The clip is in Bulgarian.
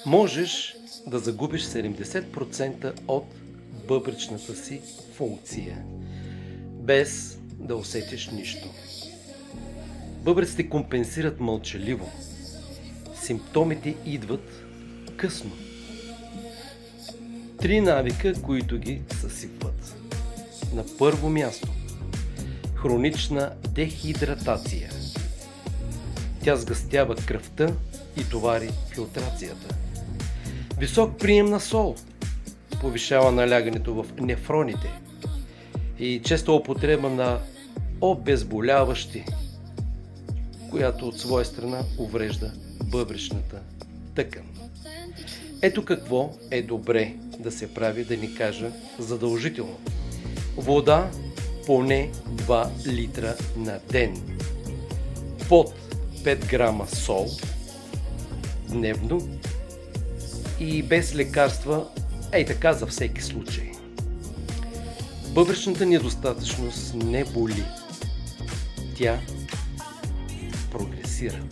Можеш да загубиш 70% от бъбречната си функция, без да усетиш нищо. Бъбреците компенсират мълчаливо. Симптомите идват късно. 3 навика, които ги съсипват. На първо място – хронична дехидратация. Тя сгъстява кръвта и товари филтрацията. Висок прием на сол повишава налягането в нефроните и честа употреба на обезболяващи, която от своя страна уврежда бъбречната тъкан. Ето какво е добре да се прави, да ни кажа задължително. Вода поне 2 литра на ден. Под 5 грама сол дневно и без лекарства, ей така за всеки случай. Бъбречната недостатъчност не боли. Тя прогресира.